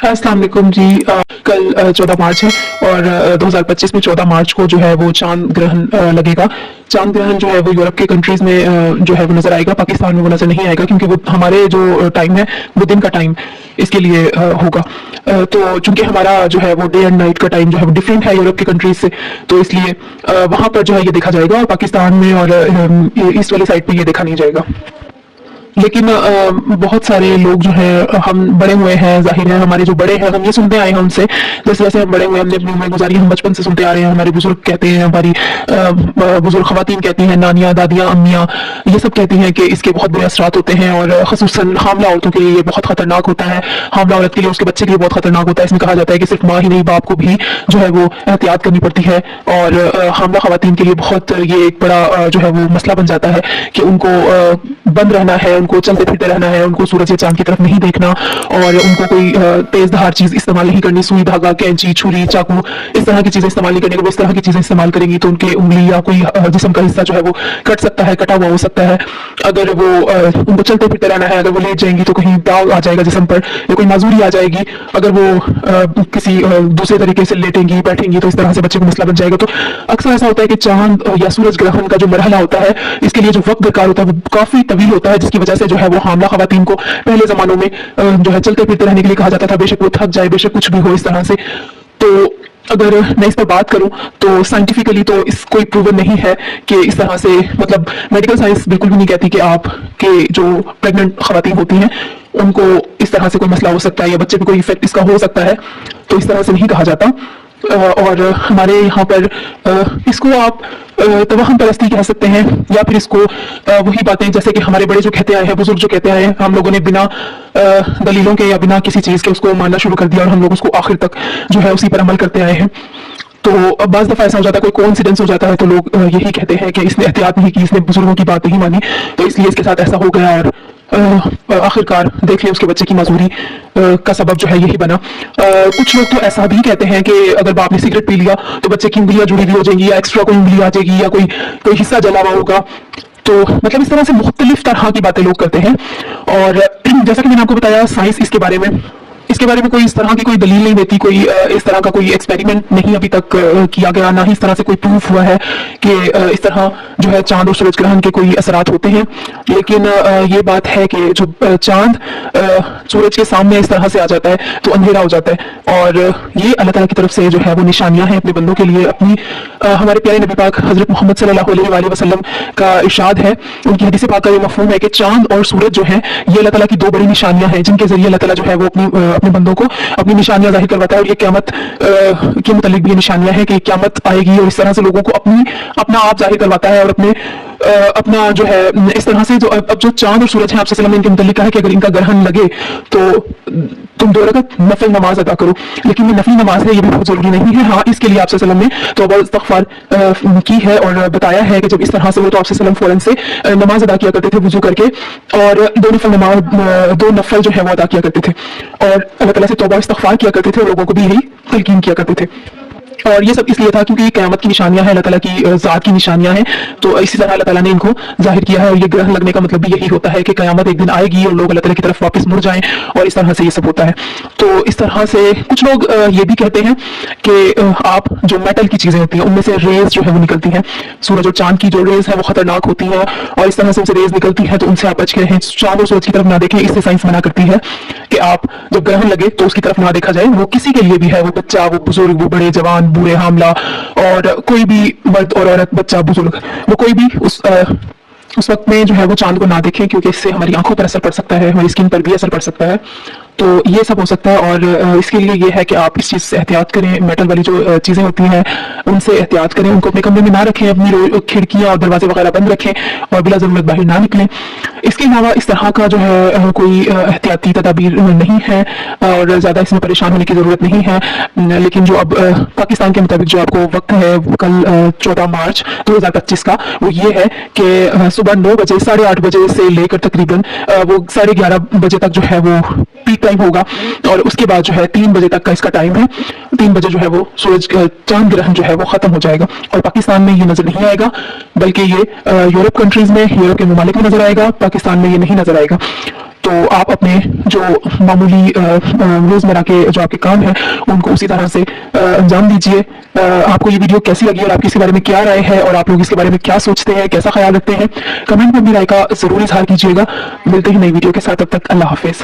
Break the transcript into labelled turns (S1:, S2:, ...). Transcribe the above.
S1: अस्सलाम वालेकुम जी। कल 14 मार्च है और 2025 में 14 मार्च को जो है वो चांद ग्रहण लगेगा। चांद ग्रहण जो है वो यूरोप के कंट्रीज में जो है वो नजर आएगा, पाकिस्तान में वो नजर नहीं आएगा क्योंकि वो हमारे जो टाइम है वो दिन का टाइम इसके लिए होगा। तो चूंकि हमारा जो है वो डे एंड नाइट का टाइम जो है वो डिफरेंट है यूरोप के कंट्रीज से, तो इसलिए वहां पर जो है ये देखा जाएगा और पाकिस्तान में और ईस्ट वाली साइड पे ये देखा नहीं जाएगा। लेकिन बहुत सारे लोग जो है हम बड़े हुए हैं, जाहिर है हमारे जो बड़े हैं हम ये सुनते आए हैं उनसे, जैसे जैसे हम बड़े हुए हमने अपनी उम्र गुजारी, हम बचपन से सुनते आ रहे हैं, हमारे बुजुर्ग कहते हैं, हमारी बुजुर्ग खवातीन कहती हैं, नानियाँ दादियाँ अम्मियाँ ये सब कहती हैं कि इसके बहुत बुरे असरात होते हैं और ख़ुसूसन हामला औरतों के लिए ये बहुत खतरनाक होता है। हामला औरत के लिए उसके बच्चे के लिए बहुत खतरनाक होता है। इसमें कहा जाता है कि सिर्फ माँ ही नहीं बाप को भी जो है वो एहतियात करनी पड़ती है और हामला खवातीन के लिए बहुत ये एक बड़ा जो है वो मसला बन जाता है कि उनको बंद रहना है, उनको चलते फिरते रहना है, उनको सूरज या चांद की तरफ नहीं देखना और उनको कोई तेज धार चीज इस्तेमाल नहीं करनी, सुई धागा कैंची छुरी चाकू इस तरह की चीजें इस्तेमाल नहीं करनी। अगर वो इस तरह की चीजें इस्तेमाल करेंगी तो उनके उंगली या कोई जिस्म का हिस्सा जो है वो कट सकता है, कटा हुआ हो सकता है। अगर वो उनको चलते फिरते रहना है, अगर वो लेट जाएंगी तो कहीं दाग आ जाएगा जिस्म पर या कोई माजूरी आ जाएगी। अगर वो किसी दूसरे तरीके से लेटेंगी बैठेंगी तो इस तरह से बच्चे को मसला बन जाएगा। तो अक्सर ऐसा होता है कि चांद या सूरज ग्रहण का जो मरहला होता है इसके लिए जो वक्त दरकार होता है वो काफी तवील होता है, जिसकी वजह से जो है वो हामला खवातीन को पहले जमानों में जो है चलते फिरते रहने के लिए कहा जाता था, बेशक वो थक जाए, बेशक कुछ भी हो इस तरह से। तो अगर मैं इस पर बात करूं तो साइंटिफिकली तो इस कोई प्रूवन नहीं है कि इस तरह से, मतलब मेडिकल साइंस बिल्कुल भी नहीं कहती कि आप के जो प्रेग्नेंट खवातीन होती हैं उनको इस तरह से कोई मसला हो सकता है या बच्चे पे कोई इफेक्ट इसका हो सकता है, तो इस तरह से नहीं कहा जाता। और हमारे यहाँ पर इसको आप तवहम परस्ती कह सकते हैं या फिर इसको वही बातें जैसे कि हमारे बड़े जो कहते आए हैं, बुजुर्ग जो कहते आए हैं, हम लोगों ने बिना दलीलों के या बिना किसी चीज के उसको मानना शुरू कर दिया और हम लोग उसको आखिर तक जो है उसी पर अमल करते आए हैं। तो अब बाज़ दफ़ा ऐसा हो जाता है, कोई कोइंसिडेंस हो जाता है तो लोग यही कहते हैं कि इसने एहतियात नहीं की, इसने बुजुर्गों की बात नहीं मानी, तो इसलिए इसके साथ ऐसा हो गया और आखिरकार देख लिया उसके बच्चे की माजूरी का सबब जो है यही बना। कुछ लोग तो ऐसा भी कहते हैं कि अगर बाप ने सिगरेट पी लिया तो बच्चे की उंगलियां जुड़ी हुई हो जाएंगी या एक्स्ट्रा कोई उंगली आ जाएगी या कोई हिस्सा जला हुआ होगा। तो मतलब इस तरह से मुख्तलिफ तरह की बातें लोग करते हैं और जैसा कि मैंने आपको बताया साइंस इसके बारे में कोई इस तरह की कोई दलील नहीं देती, कोई इस तरह का कोई एक्सपेरिमेंट नहीं अभी तक किया गया, ना ही इस तरह से कोई प्रूफ हुआ है कि इस तरह जो है चांद और सूरज ग्रहण के कोई असरात होते हैं। लेकिन ये बात है कि जो चांद सूरज के सामने इस तरह से आ जाता है तो अंधेरा हो जाता है और ये अल्लाह ताला की तरफ से जो है वो निशानियां हैं अपने बंदों के लिए। अपनी हमारे प्यारे नबी पाक हजरत मोहम्मद सल्लल्लाहु अलैहि वसल्लम का इरशाद है, उनकी हदीस पाक का ये मफहूम है कि चांद और सूरज जो है ये अल्लाह ताला की दो बड़ी निशानियां हैं जिनके जरिए अल्लाह ताला जो है वो अपने बंदों को अपनी निशानियां जाहिर करवाता है। और ये क़यामत के मुतालिक भी ये निशानियां हैं कि क़यामत आएगी और इस तरह से लोगों को अपना आप जाहिर करवाता है और अपना जो है इस तरह से। जो अब जो चांद और सूरज है आपसे सल्लम ने इनके मुतालिक कहा कि अगर इनका ग्रहण लगे तो तुम 2 रकात नफल नमाज अदा करो, लेकिन ये नफली नमाज है ये भी बहुत जरूरी नहीं है। हाँ, इसके लिए आपसे सल्लम ने तौबा इस्तग़फ़ार की है और बताया है कि जब इस तरह से वो तो आपसे सल्लम फौरन से नमाज अदा किया करते थे वुजू करके और 2 नफल जो है वो अदा किया करते थे और अल्लाह ताला से तौबा इस्तग़फ़ार किया करते थे और लोगों को भी यही तलकीन किया करते थे। और ये सब इसलिए था क्योंकि क़यामत की निशानियां हैं, अल्लाह ताला की ज़ात की निशानियां हैं, तो इसी तरह अल्लाह ताला ने इनको जाहिर किया है। और ये ग्रहण लगने का मतलब भी यही होता है कि क़यामत एक दिन आएगी और लोग अल्लाह ताला की तरफ वापस मुड़ जाएं और इस तरह से ये सब होता है। तो इस तरह से कुछ लोग ये भी कहते हैं कि आप जो मेटल की चीज़ें होती हैं उनमें से रेज जो है वो निकलती हैं, सूरज और चांद की जो रेज है वो खतरनाक होती है और इस तरह से उनसे रेज निकलती है तो उनसे आप बच के रहें, चांद और सूरज की तरफ ना देखें। इससे साइंस मना करती है कि आप जब ग्रहण लगे तो उसकी तरफ ना देखा जाए, वो किसी के लिए भी है, वो बच्चा, वो बुजुर्ग, वो बड़े जवान, बूढ़े, हामला और कोई भी मर्द और औरत, बच्चा, बुजुर्ग, वो कोई भी उस वक्त में जो है वो चांद को ना देखें क्योंकि इससे हमारी आंखों पर असर पड़ सकता है, हमारी स्किन पर भी असर पड़ सकता है। तो ये सब हो सकता है और इसके लिए ये है कि आप इस चीज़ से एहतियात करें, मेटल वाली जो चीज़ें होती हैं उनसे एहतियात करें, उनको अपने कमरे में ना रखें, अपनी खिड़कियाँ और दरवाजे वगैरह बंद रखें और बिला ज़रूरत बाहर ना निकलें। इसके अलावा इस तरह का जो है कोई एहतियाती तदाबीर नहीं है और ज़्यादा इसमें परेशान होने की ज़रूरत नहीं है। लेकिन जो अब पाकिस्तान के मुताबिक जो आपको वक्त है कल 14 मार्च 2025 का, वो ये है कि सुबह 9 बजे 8:30 बजे से लेकर तकरीबन वो 11:30 बजे तक जो है वो पीक टाइम होगा और उसके बाद जो है 3 बजे तक का इसका टाइम है। 3 बजे जो है वो सूरज चांद ग्रहण जो है वो खत्म हो जाएगा और पाकिस्तान में ये नजर नहीं आएगा, बल्कि ये यूरोप कंट्रीज में, यूरोप के ममालिक में नजर आएगा, पाकिस्तान में ये नहीं नजर आएगा। तो आप अपने जो मामूली रोजमर्रा के जो आपके काम हैं उनको उसी तरह से अंजाम दीजिए। आपको ये वीडियो कैसी लगी और आपकी इसके बारे में क्या राय है और आप लोग इसके बारे में क्या सोचते हैं, कैसा ख्याल रखते हैं, कमेंट में अपनी राय का जरूर इजहार कीजिएगा। मिलते हैं नई वीडियो के साथ, तब तक अल्लाह हाफिज।